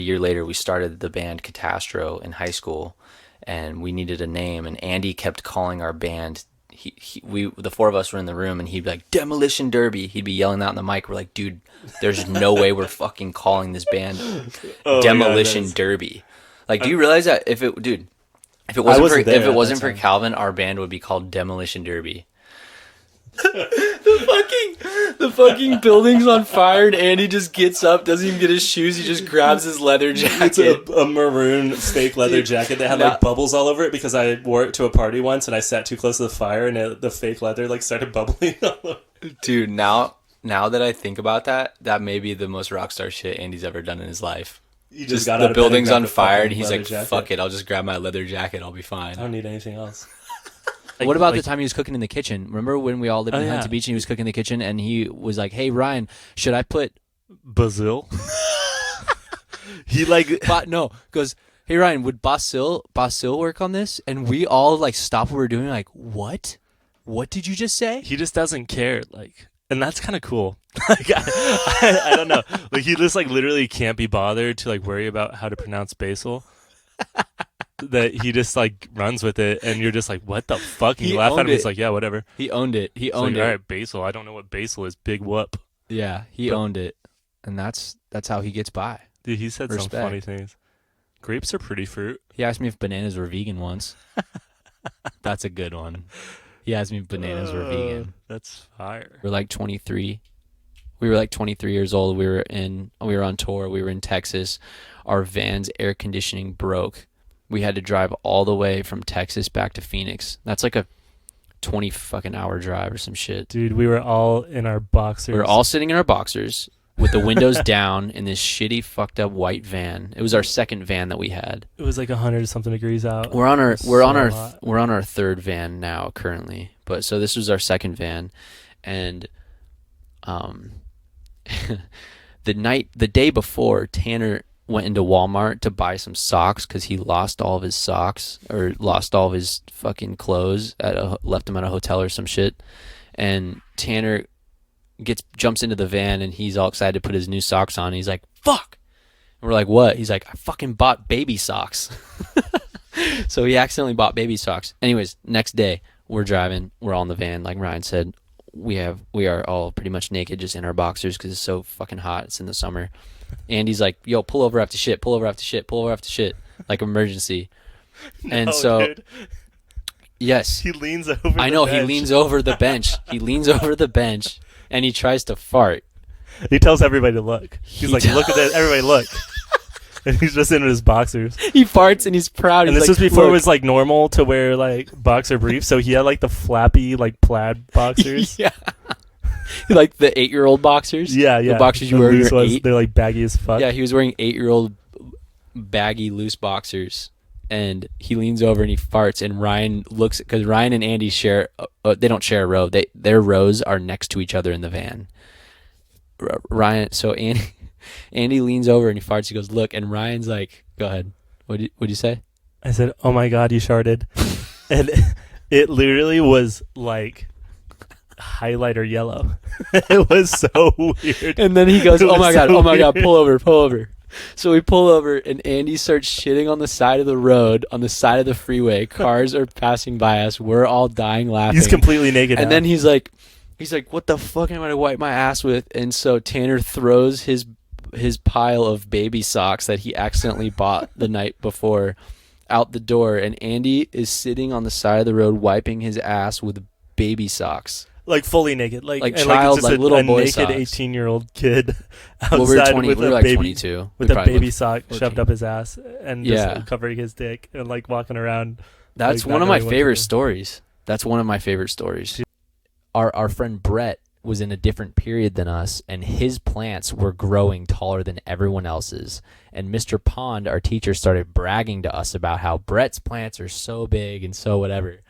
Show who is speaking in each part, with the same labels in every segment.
Speaker 1: A year later, we started the band Katastro in high school, and we needed a name. And Andy kept calling our band. The four of us were in the room, and he'd be like, Demolition Derby. He'd be yelling that in the mic. We're like, dude, there's no way we're fucking calling this band Demolition Derby. Like, do you realize that if it wasn't for Calvin, our band would be called Demolition Derby. the fucking building's on fire, and Andy just gets up, doesn't even get his shoes, he just grabs his leather jacket.
Speaker 2: It's a maroon fake leather jacket that had like bubbles all over it because I wore it to a party once and I sat too close to the fire and the fake leather like started bubbling all over.
Speaker 1: Dude, now that I think about that may be the most rock star shit Andy's ever done in his life.
Speaker 2: You just got
Speaker 1: the
Speaker 2: out of
Speaker 1: building's
Speaker 2: bed
Speaker 1: on fire and he's like,
Speaker 2: jacket.
Speaker 1: fuck it, I'll just grab my leather jacket, I'll be fine.
Speaker 2: I don't need anything else.
Speaker 3: What about the time he was cooking in the kitchen? Remember when we all lived in Huntington Beach and he was cooking in the kitchen and he was like, hey, Ryan, should I put
Speaker 4: basil? He
Speaker 3: goes, hey, Ryan, would basil work on this? And we all like stopped what we were doing like, what? What did you just say?
Speaker 4: He just doesn't care, like, and that's kind of cool. Like, I don't know. Like, he just like literally can't be bothered to like worry about how to pronounce basil. That he just like runs with it, and you're just like, what the fuck? And you laugh at him. He's like, yeah, whatever.
Speaker 1: He owned it. He owned it.
Speaker 4: All right, basil. I don't know what basil is. Big whoop.
Speaker 1: Yeah, he owned it, and that's how he gets by.
Speaker 4: Dude, he said some funny things. Grapes are pretty fruit.
Speaker 1: He asked me if bananas were vegan once. That's a good one. He asked me if bananas were vegan.
Speaker 4: That's fire.
Speaker 1: We're like 23. We were like 23 years old. We were on tour. We were in Texas. Our van's air conditioning broke. We had to drive all the way from Texas back to Phoenix. That's like a 20 fucking hour drive or some shit.
Speaker 4: Dude, we were all in our boxers.
Speaker 1: We were all sitting in our boxers with the windows down in this shitty, fucked up white van. It was our second van that we had.
Speaker 4: It was like 100 something degrees out.
Speaker 1: We're on our third van now currently. But so this was our second van, and the day before, Tanner went into Walmart to buy some socks because he lost all of his socks or lost all of his fucking clothes left him at a hotel or some shit. And Tanner jumps into the van and he's all excited to put his new socks on. And he's like, fuck. And we're like, what? He's like, I fucking bought baby socks. So he accidentally bought baby socks. Anyways, next day we're driving. We're all in the van. Like Ryan said, we are all pretty much naked just in our boxers because it's so fucking hot. It's in the summer. Andy's like, yo, pull over after shit, pull over after shit, pull over after shit, like emergency. And so,
Speaker 4: dude.
Speaker 1: Yes.
Speaker 4: He leans over
Speaker 1: I know, he leans over the bench. He leans over the bench, and he tries to fart.
Speaker 4: He tells everybody to look. He's like, look at that, everybody look. And he's just in his boxers.
Speaker 1: He farts, and he's proud.
Speaker 4: And
Speaker 1: he's
Speaker 4: this
Speaker 1: like,
Speaker 4: was before
Speaker 1: look.
Speaker 4: it was like normal to wear like boxer briefs, so he had like the flappy like plaid boxers.
Speaker 1: Yeah. Like the 8-year-old boxers?
Speaker 4: Yeah.
Speaker 1: The boxers you wear when you're 8?
Speaker 4: They're like baggy as fuck.
Speaker 1: Yeah, he was wearing 8-year-old baggy loose boxers. And he leans over and he farts. And Ryan looks, because Ryan and Andy share, they don't share a row. Their rows are next to each other in the van. Andy leans over and he farts. He goes, look. And Ryan's like, go ahead. What'd you say?
Speaker 4: I said, oh my God, you sharted. And it literally was like highlighter yellow. It was so weird.
Speaker 1: And then he goes, oh my God, pull over. So we pull over and Andy starts shitting on the side of the road, on the side of the freeway. Cars are passing by us. We're all dying laughing.
Speaker 4: He's completely naked
Speaker 1: and
Speaker 4: now.
Speaker 1: Then he's like, what the fuck am I going to wipe my ass with? And so Tanner throws his pile of baby socks that he accidentally bought the night before out the door. And Andy is sitting on the side of the road wiping his ass with baby socks.
Speaker 4: Like fully naked, like
Speaker 1: child,
Speaker 4: just
Speaker 1: like little
Speaker 4: a
Speaker 1: boy
Speaker 4: naked
Speaker 1: socks.
Speaker 4: 18-year-old kid outside
Speaker 1: Well, we were like
Speaker 4: baby,
Speaker 1: 22
Speaker 4: with a baby sock shoved up his ass and
Speaker 1: Yeah.
Speaker 4: just covering his dick and like walking around.
Speaker 1: That's
Speaker 4: like,
Speaker 1: one of
Speaker 4: not
Speaker 1: my
Speaker 4: knowing what to
Speaker 1: favorite
Speaker 4: do.
Speaker 1: stories. That's one of my favorite stories. Our friend Brett was in a different period than us, and his plants were growing taller than everyone else's. And Mr. Pond, our teacher, started bragging to us about how Brett's plants are so big and so whatever.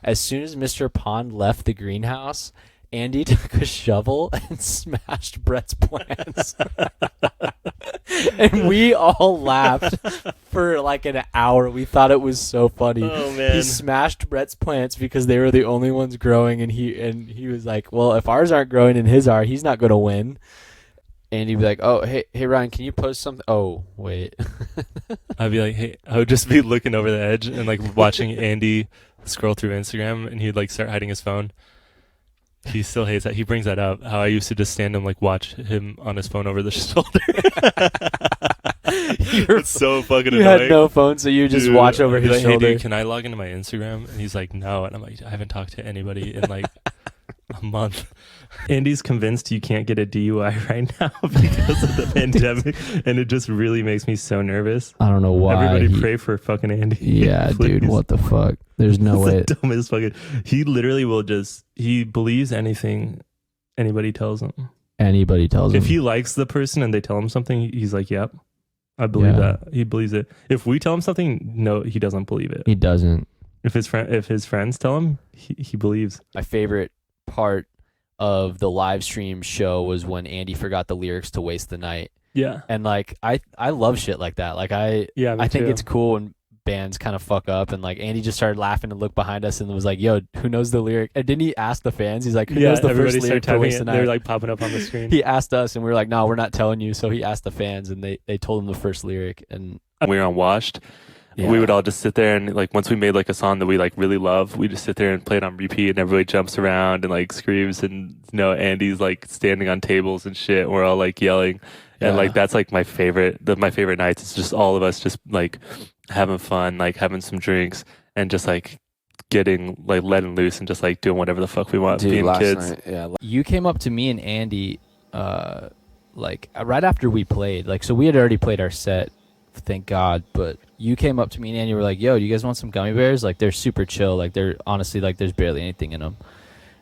Speaker 1: As soon as Mr. Pond left the greenhouse, Andy took a shovel and smashed Brett's plants. And we all laughed for like an hour. We thought it was so funny.
Speaker 4: Oh man.
Speaker 1: He smashed Brett's plants because they were the only ones growing, and he was like, well, if ours aren't growing and his are, he's not going to win. Andy'd be like, "Oh, hey, Ryan, can you post something?" Oh, wait.
Speaker 4: I'd be like, hey, I would just be looking over the edge and like watching Andy scroll through Instagram, and he'd like start hiding his phone. He still hates that. He brings that up. How I used to just stand and like watch him on his phone over the shoulder. It's so fucking
Speaker 1: You
Speaker 4: annoying.
Speaker 1: had no phone, so you just
Speaker 4: Dude,
Speaker 1: watch over
Speaker 4: I'd be
Speaker 1: his
Speaker 4: like, hey,
Speaker 1: shoulder.
Speaker 4: dude, can I log into my Instagram? And he's like, no. And I'm like, I haven't talked to anybody in like a month. Andy's convinced you can't get a DUI right now because of the pandemic, and it just really makes me so nervous.
Speaker 1: I don't know why.
Speaker 4: Everybody pray for fucking Andy.
Speaker 1: Yeah, dude,
Speaker 4: Please.
Speaker 1: what the fuck? There's no way.
Speaker 4: It's the dumbest fucking. He literally will just. He believes anything anybody tells him.
Speaker 1: Anybody tells him.
Speaker 4: If he likes the person and they tell him something, he's like, "Yep, I believe
Speaker 1: Yeah.
Speaker 4: that." He believes it. If we tell him something, no, he doesn't believe it.
Speaker 1: He doesn't.
Speaker 4: If his friends tell him, he believes.
Speaker 1: My favorite part of the live stream show was when Andy forgot the lyrics to "Waste the Night,"
Speaker 4: Yeah,
Speaker 1: and like I love shit like that. Like I think it's cool when bands kind of fuck up, and like Andy just started laughing and looked behind us and was like, "Yo, who knows the lyric?" And didn't he ask the fans? He's like, "Who knows the
Speaker 4: everybody
Speaker 1: first lyric
Speaker 4: started
Speaker 1: to "Waste the
Speaker 4: typing it. They were
Speaker 1: Night?"
Speaker 4: like popping up on the screen.
Speaker 1: He asked us, and we were like, "No, we're not telling you." So he asked the fans, and they told him the first lyric, and
Speaker 4: We were on Washed.
Speaker 1: yeah.
Speaker 4: We would all just sit there and like once we made like a song that we like really love, we just sit there and play it on repeat, and everybody jumps around and like screams, and Andy's like standing on tables and shit. We're all like yelling, and like that's like my favorite. My favorite nights. It's just all of us just like having fun, like having some drinks, and just like getting like letting loose and just like doing whatever the fuck we want,
Speaker 1: Dude,
Speaker 4: being
Speaker 1: last
Speaker 4: kids.
Speaker 1: night, yeah. You came up to me and Andy, like right after we played. Like, so we had already played our set, thank God. But you came up to me and Andy were like, "Yo, do you guys want some gummy bears? Like, they're super chill. Like, they're honestly like there's barely anything in them."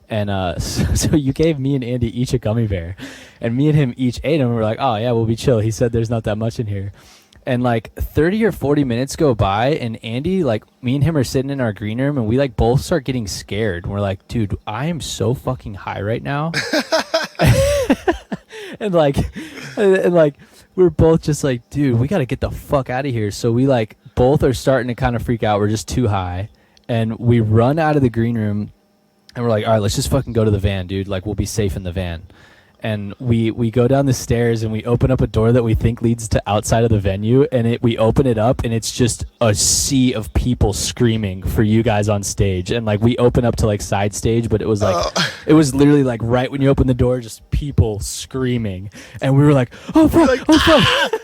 Speaker 1: And so you gave me and Andy each a gummy bear, and me and him each ate them. And we're like, "Oh yeah, we'll be chill." He said, "There's not that much in here." And like 30 or 40 minutes go by, and Andy, like, me and him are sitting in our green room, and we like both start getting scared. And we're like, "Dude, I am so fucking high right now." and like we're both just like, "Dude, we got to get the fuck out of here." So we like both are starting to kind of freak out. We're just too high, and we run out of the green room, and we're like, "All right, let's just fucking go to the van, dude. Like, we'll be safe in the van." And we go down the stairs, and we open up a door that we think leads to outside of the venue, and we open it up, and it's just a sea of people screaming for you guys on stage. And like we open up to like side stage, but it was like it was literally like right when you open the door, just people screaming, and we were like, "Oh fuck,
Speaker 5: like,
Speaker 1: oh fuck."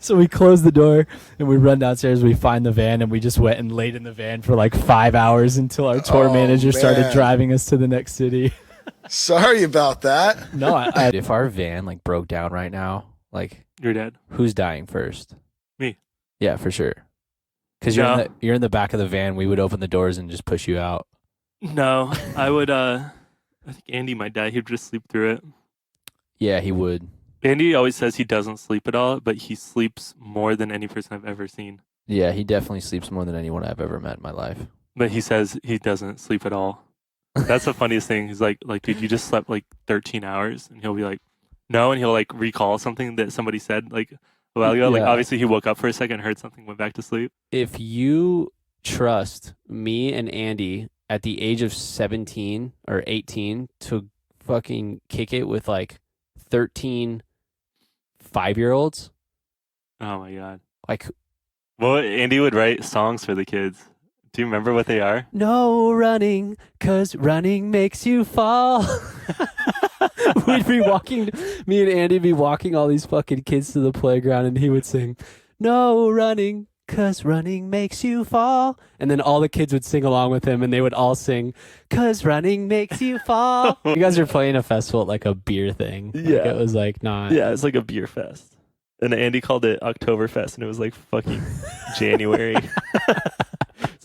Speaker 1: So we close the door and we run downstairs, we find the van, and we just went and laid in the van for like 5 hours until our tour
Speaker 5: Oh,
Speaker 1: manager started
Speaker 5: man.
Speaker 1: driving us to the next city.
Speaker 5: Sorry about that.
Speaker 1: No, if our van like broke down right now, like
Speaker 4: You're dead.
Speaker 1: who's dying first?
Speaker 4: Me.
Speaker 1: Yeah, for sure. Because
Speaker 4: No.
Speaker 1: you're in the back of the van. We would open the doors and just push you out.
Speaker 4: No, I would. I think Andy might die. He'd just sleep through it.
Speaker 1: Yeah, he would.
Speaker 4: Andy always says he doesn't sleep at all, but he sleeps more than any person I've ever seen.
Speaker 1: Yeah, he definitely sleeps more than anyone I've ever met in my life.
Speaker 4: But he says he doesn't sleep at all. That's the funniest thing. He's like, dude, you just slept like 13 hours, and he'll be like, no, and he'll like recall something that somebody said like a while ago. Like
Speaker 1: Yeah.
Speaker 4: obviously he woke up for a second, heard something, went back to sleep.
Speaker 6: If you trust me and Andy at the age of 17 or 18 to fucking kick it with like 13 5-year-olds,
Speaker 4: Oh my god.
Speaker 6: like,
Speaker 4: Well, Andy would write songs for the kids. Do you remember what they are?
Speaker 6: no running, 'cause running makes you fall.
Speaker 1: We'd be walking, me and Andy be walking all these fucking kids to the playground, and he would sing, "No running, 'cause running makes you fall." And then all the kids would sing along with him, and they would all sing, "'Cause running makes you fall." You guys are playing a festival at like a beer thing. Like,
Speaker 4: Yeah.
Speaker 1: it was like not.
Speaker 4: Yeah, it's like a beer fest. And Andy called it Oktoberfest, and it was like fucking January.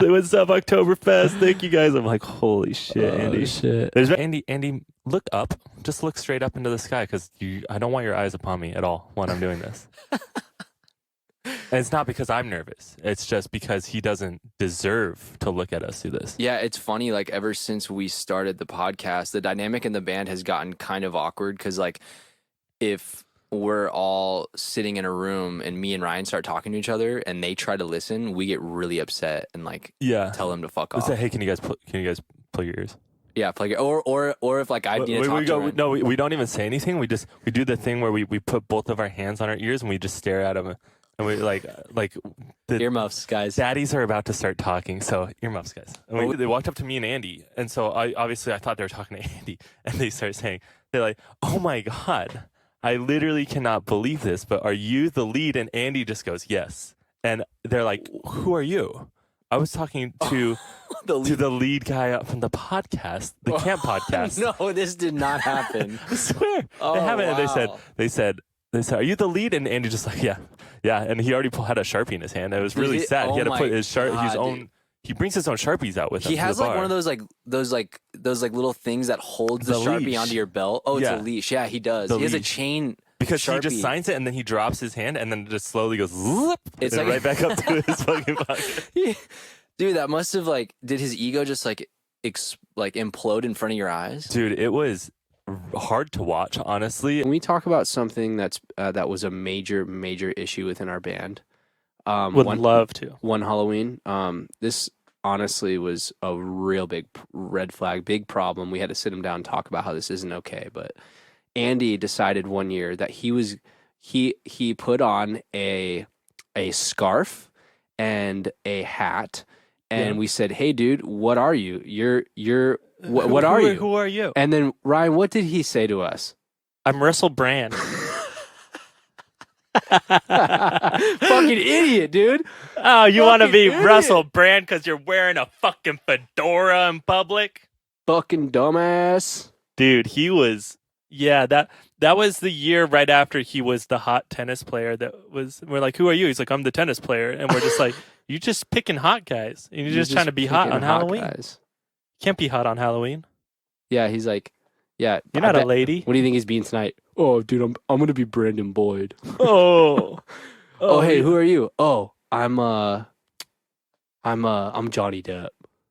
Speaker 4: So what's up, Oktoberfest? Thank you guys. I'm like, holy shit, Andy.
Speaker 1: Oh, shit.
Speaker 4: There's Andy, look up. Just look straight up into the sky, because I don't want your eyes upon me at all when I'm doing this. And it's not because I'm nervous. It's just because he doesn't deserve to look at us do this.
Speaker 1: Yeah, it's funny. Like, ever since we started the podcast, the dynamic in the band has gotten kind of awkward because, like, if we're all sitting in a room and me and Ryan start talking to each other and they try to listen, we get really upset and like
Speaker 4: Yeah.
Speaker 1: tell them to fuck
Speaker 4: Let's
Speaker 1: off.
Speaker 4: say, hey, can you guys plug your ears?
Speaker 6: Yeah, play or if like I need to talk
Speaker 4: we
Speaker 6: to
Speaker 4: go.
Speaker 6: Ryan.
Speaker 4: No, we don't even say anything. We do the thing where we put both of our hands on our ears and we just stare at them, and we like the
Speaker 6: Earmuffs, guys.
Speaker 4: daddies are about to start talking. So earmuffs, guys. And they walked up to me and Andy, and so I thought they were talking to Andy, and they start saying, they're like, "Oh my god, I literally cannot believe this, but are you the lead?" And Andy just goes, "Yes," and they're like, "Who are you?" I was talking to the lead guy up from the podcast, the Kamp podcast.
Speaker 6: No, this did not happen.
Speaker 4: I swear.
Speaker 6: Oh,
Speaker 4: They haven't. And
Speaker 6: wow.
Speaker 4: they said, "Are you the lead?" And Andy just like, yeah. And he already had a Sharpie in his hand. It was really sad.
Speaker 6: Oh
Speaker 4: He had to
Speaker 6: my
Speaker 4: put his
Speaker 6: God,
Speaker 4: own.
Speaker 6: dude.
Speaker 4: He brings his own Sharpies out with him.
Speaker 6: He
Speaker 4: to
Speaker 6: has
Speaker 4: the
Speaker 6: like
Speaker 4: bar.
Speaker 6: one of those little things that holds the
Speaker 4: The
Speaker 6: Sharpie
Speaker 4: leash.
Speaker 6: onto your belt. Oh, it's
Speaker 4: Yeah.
Speaker 6: a leash. Yeah, he does.
Speaker 4: The
Speaker 6: He has a
Speaker 4: leash.
Speaker 6: chain.
Speaker 4: Because he just
Speaker 6: Sharpie.
Speaker 4: signs it and then he drops his hand and then just slowly goes zip,
Speaker 6: It's
Speaker 4: and
Speaker 6: like-
Speaker 4: right back up to his fucking pocket.
Speaker 6: Dude, that must have did his ego just implode in front of your eyes?
Speaker 4: Dude, it was hard to watch, honestly.
Speaker 6: Can we talk about something that was a major issue within our band?
Speaker 3: Would love to.
Speaker 6: One Halloween. This honestly was a real big red flag, big problem. We had to sit him down and talk about how this isn't okay. But Andy decided one year that he put on a scarf and a hat, and we said, "Hey, dude, what are you? What are you?
Speaker 3: Who are you?
Speaker 6: And then Ryan, what did he say to us?
Speaker 3: I'm Russell Brand.
Speaker 6: Fucking idiot, dude.
Speaker 3: Oh, you want to
Speaker 6: Fucking
Speaker 3: be
Speaker 6: idiot.
Speaker 3: Russell Brand because you're wearing a fucking fedora in public?
Speaker 6: Fucking dumbass.
Speaker 3: Dude, he was. Yeah, that was the year right after he was the hot tennis player. We're like, who are you? He's like, I'm the tennis player, and we're just like, you're just picking hot guys, and you're just trying to be hot
Speaker 6: picking
Speaker 3: on Halloween.
Speaker 6: guys.
Speaker 3: Can't be hot on Halloween.
Speaker 6: Yeah, he's like, yeah.
Speaker 3: You're
Speaker 6: I
Speaker 3: not a
Speaker 6: bet-
Speaker 3: lady.
Speaker 6: What do you think he's being tonight? Oh, dude, I'm gonna be Brandon Boyd.
Speaker 3: Oh.
Speaker 6: Oh, hey,
Speaker 3: yeah.
Speaker 6: who are you? Oh, I'm Johnny Depp.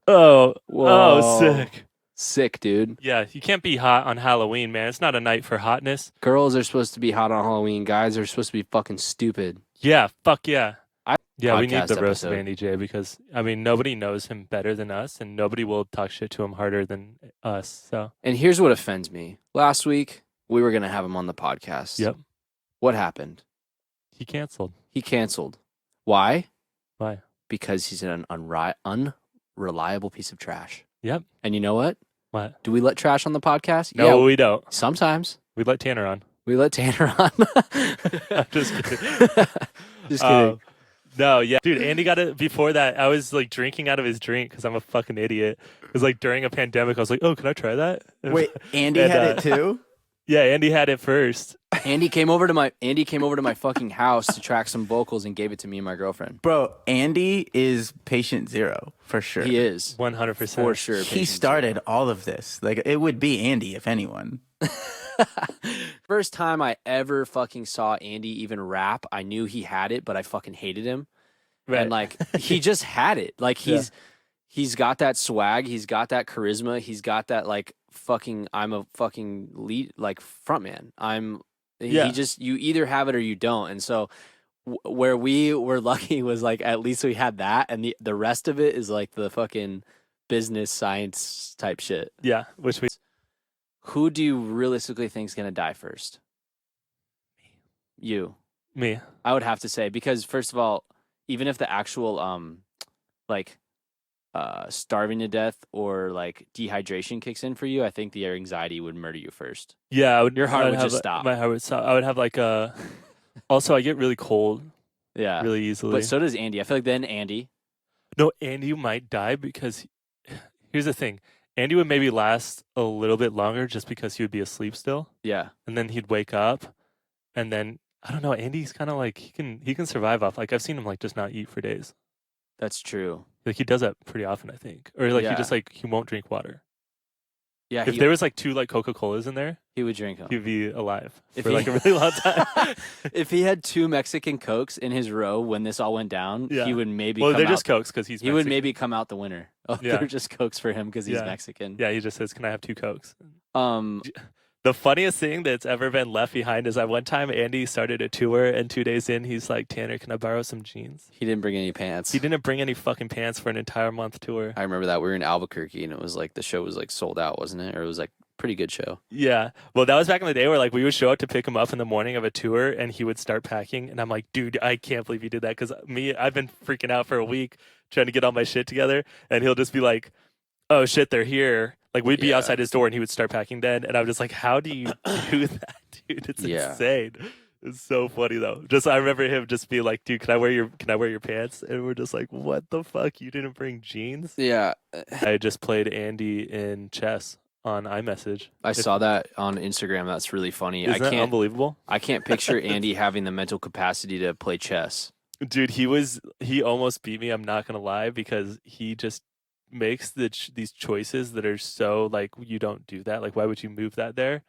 Speaker 3: Oh.
Speaker 6: Whoa.
Speaker 3: Oh, sick.
Speaker 6: Sick, dude.
Speaker 3: Yeah, you can't be hot on Halloween, man. It's not a night for hotness.
Speaker 6: Girls are supposed to be hot on Halloween. Guys are supposed to be fucking stupid.
Speaker 3: Yeah, fuck yeah.
Speaker 6: I-
Speaker 3: Yeah, we need
Speaker 6: Podcast
Speaker 3: the roast of
Speaker 6: episode.
Speaker 3: Andy J because nobody knows him better than us, and nobody will talk shit to him harder than us. So
Speaker 6: And here's what offends me. Last week, we were gonna have him on the podcast.
Speaker 3: Yep.
Speaker 6: What happened?
Speaker 3: he canceled.
Speaker 6: He canceled. Why?
Speaker 3: Why?
Speaker 6: Because he's an unreliable piece of trash.
Speaker 3: Yep.
Speaker 6: And you know what?
Speaker 3: What?
Speaker 6: Do we let trash on the podcast?
Speaker 3: No,
Speaker 6: Yeah,
Speaker 3: we don't.
Speaker 6: sometimes.
Speaker 3: We let Tanner on.
Speaker 6: We let Tanner on.
Speaker 3: I'm just kidding.
Speaker 6: Just kidding.
Speaker 3: No, yeah, dude. Andy got it before that. I was like drinking out of his drink because I'm a fucking idiot. It was like during a pandemic. I was like, "Oh, can I try that?"
Speaker 7: Wait, Andy
Speaker 3: And,
Speaker 7: had it too?
Speaker 3: Yeah, Andy had it first.
Speaker 6: Andy came over to my fucking house to track some vocals and gave it to me and my girlfriend.
Speaker 7: Bro, Andy is patient zero for sure.
Speaker 6: He is
Speaker 3: 100%.
Speaker 6: for sure.
Speaker 7: He
Speaker 6: patient
Speaker 7: started all of this. Like, it would be Andy if anyone.
Speaker 6: First time I ever fucking saw Andy even rap, I knew he had it, but I fucking hated him.
Speaker 3: Right.
Speaker 6: And like he just had it. Like he's got that swag, he's got that charisma, he's got that like fucking I'm a fucking lead like frontman.
Speaker 3: Yeah.
Speaker 6: He just you either have it or you don't. And so where we were lucky was like at least we had that, and the rest of it is like the fucking business science type shit.
Speaker 3: Yeah, which we.
Speaker 6: Who do you realistically think is gonna die first? You.
Speaker 3: Me.
Speaker 6: I would have to say, because first of all, even if the actual starving to death or like dehydration kicks in for you, I think the anxiety would murder you first.
Speaker 3: Yeah, I would.
Speaker 6: Your heart
Speaker 3: I
Speaker 6: would
Speaker 3: have
Speaker 6: just
Speaker 3: a-
Speaker 6: stop.
Speaker 3: My heart would stop. I would have like a. Also, I get really cold
Speaker 6: Yeah.
Speaker 3: really easily.
Speaker 6: But so does Andy. I feel like then Andy.
Speaker 3: No, Andy might die because here's the thing. Andy would maybe last a little bit longer just because he would be asleep still,
Speaker 6: Yeah.
Speaker 3: and then he'd wake up, and then I don't know. Andy's kind of like he can survive off. Like I've seen him like just not eat for days.
Speaker 6: That's true.
Speaker 3: Like he does that pretty often, I think, or like
Speaker 6: Yeah.
Speaker 3: he just like he won't drink water.
Speaker 6: Yeah.
Speaker 3: If there was like 2 like Coca-Colas in there,
Speaker 6: he would drink them.
Speaker 3: he'd be alive
Speaker 6: If
Speaker 3: for
Speaker 6: he-
Speaker 3: like a really long time.
Speaker 6: If he had 2 Mexican Cokes in his row when this all went down,
Speaker 3: Yeah.
Speaker 6: he would maybe
Speaker 3: Well,
Speaker 6: come
Speaker 3: they're
Speaker 6: out,
Speaker 3: just Cokes because he's
Speaker 6: he would
Speaker 3: Mexican.
Speaker 6: maybe come out the winner. Oh,
Speaker 3: Yeah.
Speaker 6: they're just Cokes for him because he's
Speaker 3: Yeah.
Speaker 6: Mexican.
Speaker 3: Yeah, he just says, "Can I have 2 Cokes?" The funniest thing that's ever been left behind is that one time Andy started a tour, and 2 days in, he's like, Tanner, can I borrow some jeans?
Speaker 6: He didn't bring any pants.
Speaker 3: He didn't bring any fucking pants for an entire month tour.
Speaker 6: I remember that. We were in Albuquerque, and it was like the show was like sold out, wasn't it? Or it was like pretty good show.
Speaker 3: Yeah. Well, that was back in the day where like we would show up to pick him up in the morning of a tour, and he would start packing. And I'm like, dude, I can't believe you did that. Because I've been freaking out for a week trying to get all my shit together. And he'll just be like, oh, shit, they're here. Like, we'd be outside his door, and he would start packing then. And I'm just like, how do you do that, dude? It's insane. It's so funny, though. Just I remember him just being like, dude, can I wear your pants? And we're just like, what the fuck? You didn't bring jeans?
Speaker 6: Yeah.
Speaker 3: I just played Andy in chess on iMessage.
Speaker 6: I saw that on Instagram. That's really funny.
Speaker 3: Isn't that unbelievable?
Speaker 6: I can't picture Andy having the mental capacity to play chess.
Speaker 3: Dude, he almost beat me. I'm not going to lie, because he just makes these choices that are so like, you don't do that. Like, why would you move that there?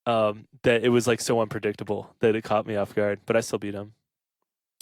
Speaker 3: That it was like so unpredictable that it caught me off guard, but I still beat him.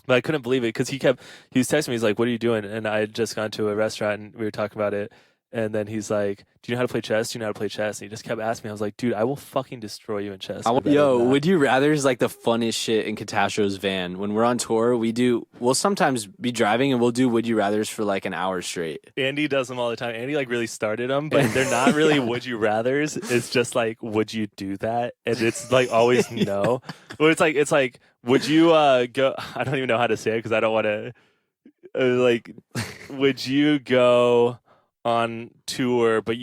Speaker 3: But I couldn't believe it because he was texting me. He's like, what are you doing? And I had just gone to a restaurant and we were talking about it. And then he's like, do you know how to play chess? Do you know how to play chess? And he just kept asking me. I was like, dude, I will fucking destroy you in chess.
Speaker 6: Would you rather is like the funniest shit in Katastro's van. When we're on tour, we'll sometimes be driving and we'll do would you rathers for like an hour straight.
Speaker 3: Andy does them all the time. Andy like really started them, but they're not really would you rathers. It's just like, would you do that? And it's like always no. Well, it's like, would you go? I don't even know how to say it because I don't want to. Like, would you go on tour, but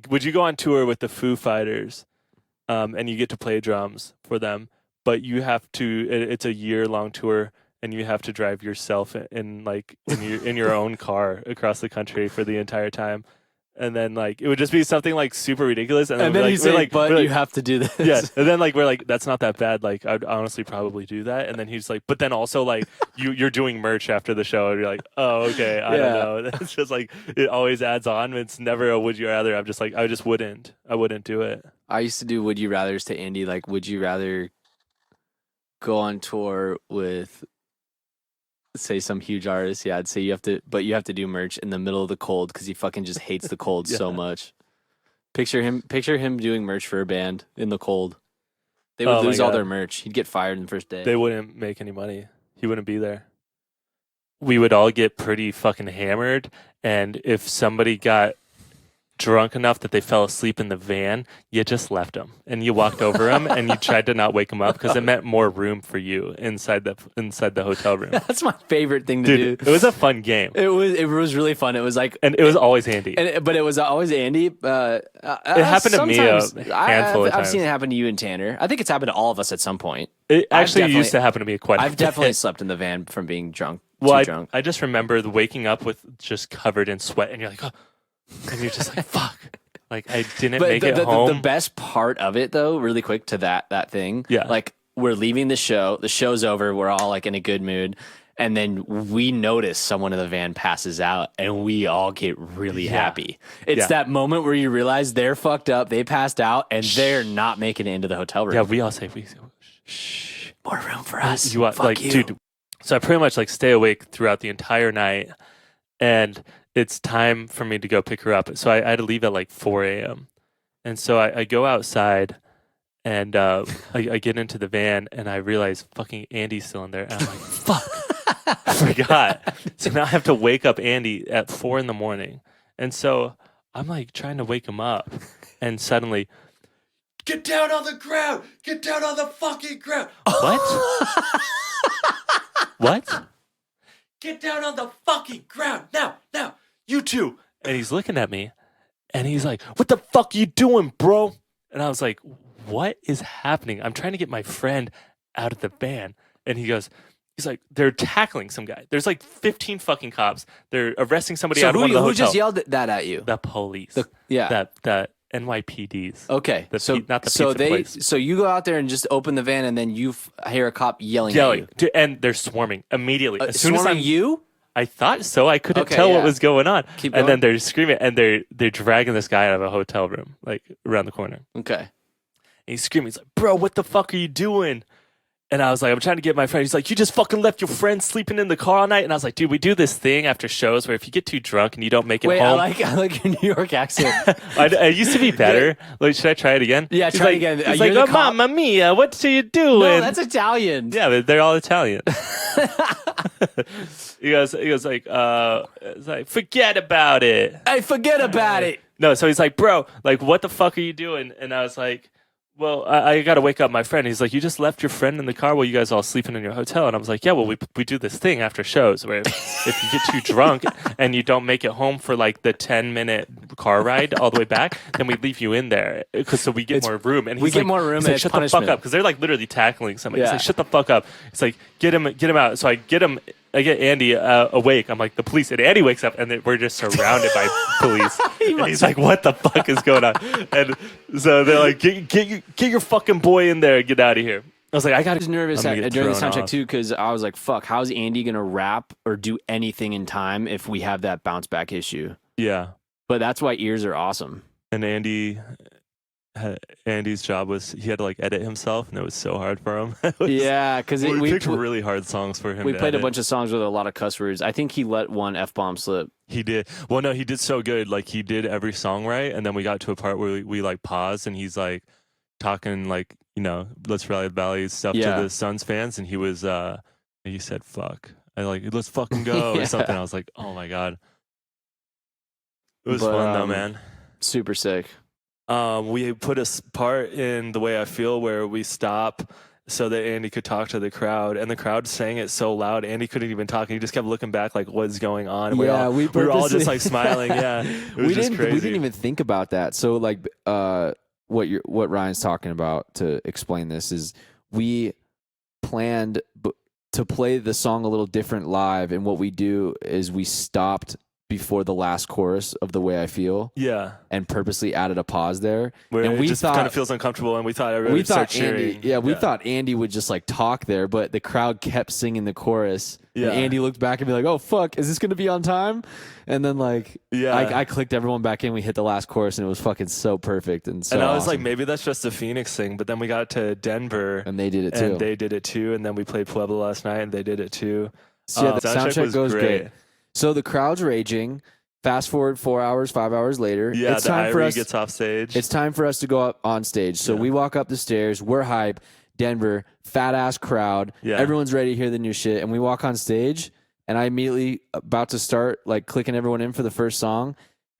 Speaker 3: would you go on tour with the Foo Fighters, and you get to play drums for them, but you have to, it's a year-long tour, and you have to drive yourself in your own car across the country for the entire time, and then like it would just be something like super ridiculous, and then
Speaker 6: he's like, but you have to do this.
Speaker 3: Yeah, and then like we're like, that's not that bad. Like I'd honestly probably do that. And then he's like, but then also like you're doing merch after the show, and you're like, oh okay, I don't know. It's just like it always adds on. It's never a would you rather. I'm just like I wouldn't do it.
Speaker 6: I used to do would you rathers to Andy. Like, would you rather go on tour with, say, some huge artist? Yeah, I'd say you have to do merch in the middle of the cold because he fucking just hates the cold so much. Picture him doing merch for a band in the cold. They would lose all their merch. He'd get fired in the first day.
Speaker 3: They wouldn't make any money. He wouldn't be there. We would all get pretty fucking hammered, and if somebody got drunk enough that they fell asleep in the van, you just left them and you walked over them and you tried to not wake them up because it meant more room for you inside the hotel room.
Speaker 6: That's my favorite thing to do.
Speaker 3: It was a fun game.
Speaker 6: It was really fun. It was like,
Speaker 3: and it was always Andy.
Speaker 6: But it was always Andy. It
Speaker 3: happened to me a handful of times.
Speaker 6: I've seen it happen to you and Tanner. I think it's happened to all of us at some point.
Speaker 3: It actually used to happen to me quite a bit.
Speaker 6: I've definitely slept in the van from being drunk.
Speaker 3: Well, I just remember waking up with just covered in sweat, and you're like, oh. And you're just like, fuck. Like, I didn't make it home.
Speaker 6: The best part of it, though, really quick to that thing.
Speaker 3: Yeah.
Speaker 6: Like, we're leaving the show. The show's over. We're all, like, in a good mood. And then we notice someone in the van passes out, and we all get really happy. It's that moment where you realize they're fucked up, they passed out, and they're not making it into the hotel room.
Speaker 3: Yeah, we all say,
Speaker 6: shh, more room for us.
Speaker 3: Fuck you. Dude. So I pretty much, like, stay awake throughout the entire night, and it's time for me to go pick her up. So I had to leave at like 4 a.m. And so I go outside and I get into the van and I realize fucking Andy's still in there. And I'm like, fuck, I forgot. So now I have to wake up Andy at 4 a.m. And so I'm like trying to wake him up. And suddenly, get down on the ground. Get down on the fucking ground. What? What? Get down on the fucking ground. Now, you two. And he's looking at me and he's like, what the fuck are you doing, bro? And I was like, what is happening? I'm trying to get my friend out of the van. And he's like, they're tackling some guy. There's like 15 fucking cops. They're arresting somebody out of one of the hotels.
Speaker 6: Who just yelled that at you?
Speaker 3: The police.
Speaker 6: The
Speaker 3: NYPDs.
Speaker 6: Okay.
Speaker 3: Not the pizza place.
Speaker 6: So you go out there and just open the van and then you hear a cop yelling at you.
Speaker 3: And they're swarming immediately. As soon
Speaker 6: swarming
Speaker 3: as
Speaker 6: you?
Speaker 3: I thought so. I couldn't tell what was going on.
Speaker 6: Keep going.
Speaker 3: And then they're screaming and they're dragging this guy out of a hotel room, like around the corner.
Speaker 6: Okay.
Speaker 3: And he's screaming. He's like, bro, what the fuck are you doing?
Speaker 4: And I was like, I'm trying to get my friend. He's like, you just fucking left your friend sleeping in the car all night. And I was like, dude, we do this thing after shows where if you get too drunk and you don't make it
Speaker 6: Wait,
Speaker 4: home.
Speaker 6: I like your New York accent.
Speaker 4: I used to be better. Like, should I try it again?
Speaker 6: Yeah,
Speaker 4: He's
Speaker 6: try it
Speaker 4: like,
Speaker 6: again.
Speaker 4: He's
Speaker 6: You're
Speaker 4: like,
Speaker 6: the
Speaker 4: oh,
Speaker 6: cop."
Speaker 4: mamma mia, what are you doing?
Speaker 6: No, that's Italian.
Speaker 4: Yeah, but they're all Italian. he goes like, it's like, forget about it.
Speaker 6: Hey, forget about it.
Speaker 4: No, so he's like, bro, like, what the fuck are you doing? And I was like, well, I got to wake up my friend. He's like, you just left your friend in the car while you guys all sleeping in your hotel. And I was like, yeah, well, we do this thing after shows where if you get too drunk and you don't make it home for like the 10-minute car ride all the way back, then we leave you in there so we get more room. And he's
Speaker 6: get
Speaker 4: like,
Speaker 6: more room
Speaker 4: he's
Speaker 6: and
Speaker 4: like,
Speaker 6: it's
Speaker 4: shut
Speaker 6: punishment.
Speaker 4: the fuck up. Because they're like literally tackling somebody. He's
Speaker 6: Yeah.
Speaker 4: like, shut the fuck up. It's like, get him out. So I get Andy awake. I'm like, the police. And Andy wakes up, and we're just surrounded by police. And he's like, what the fuck is going on? And so they're like, get your fucking boy in there and get out of here. I was like, I
Speaker 6: was nervous
Speaker 4: I'm gonna get
Speaker 6: during the
Speaker 4: thrown
Speaker 6: sound check
Speaker 4: off.
Speaker 6: too because I was like, "Fuck, how's Andy gonna rap or do anything in time if we have that bounce back issue?"
Speaker 4: Yeah.
Speaker 6: But that's why ears are awesome.
Speaker 4: And Andy's job was he had to like edit himself, and it was so hard for him.
Speaker 6: Yeah, because
Speaker 4: we picked really hard songs for him.
Speaker 6: We
Speaker 4: to
Speaker 6: played
Speaker 4: edit.
Speaker 6: a bunch of songs with a lot of cuss words. I think he let one F-bomb slip.
Speaker 4: He did. Well, no, he did so good. Like he did every song right, and then we got to a part where we like paused, and he's like talking like let's rally the valley stuff
Speaker 6: Yeah.
Speaker 4: to the Suns fans, and he said fuck. I like let's fucking go
Speaker 6: Yeah.
Speaker 4: or something. I was like, oh my god, it was
Speaker 6: But,
Speaker 4: fun though, man.
Speaker 6: Super sick.
Speaker 4: We put a part in The Way I Feel where we stop so that Andy could talk to the crowd, and the crowd sang it so loud Andy couldn't even talk. He just kept looking back like, what's going on? And we were all just like smiling. Yeah, it was just crazy.
Speaker 1: We didn't even think about that. So like what Ryan's talking about, to explain this, is we planned to play the song a little different live, and what we do is we stopped before the last chorus of The Way I Feel.
Speaker 4: Yeah.
Speaker 1: And purposely added a pause there.
Speaker 4: Where
Speaker 1: and
Speaker 4: it
Speaker 1: we
Speaker 4: just
Speaker 1: thought,
Speaker 4: kind of feels uncomfortable, and we thought everybody would start cheering.
Speaker 1: We thought Andy would just like talk there, but the crowd kept singing the chorus.
Speaker 4: Yeah.
Speaker 1: And Andy looked back and be like, oh, fuck, is this going to be on time? And then like, I clicked everyone back in. We hit the last chorus, and it was fucking so perfect. And so
Speaker 4: I was
Speaker 1: awesome.
Speaker 4: like, maybe that's just a Phoenix thing. But then we got to Denver,
Speaker 1: And they did it too.
Speaker 4: And they did it too. And then we played Pueblo last night, and they did it too.
Speaker 1: So yeah, the sound check
Speaker 4: was
Speaker 1: goes great. So the crowd's raging. Fast forward 4 hours, 5 hours later.
Speaker 4: Yeah,
Speaker 1: it's
Speaker 4: the
Speaker 1: time for
Speaker 4: Irie
Speaker 1: us,
Speaker 4: gets off stage.
Speaker 1: It's time for us to go up on stage. So we walk up the stairs. We're hype. Denver, fat ass crowd.
Speaker 4: Yeah.
Speaker 1: Everyone's ready to hear the new shit. And we walk on stage, and I immediately about to start like clicking everyone in for the first song.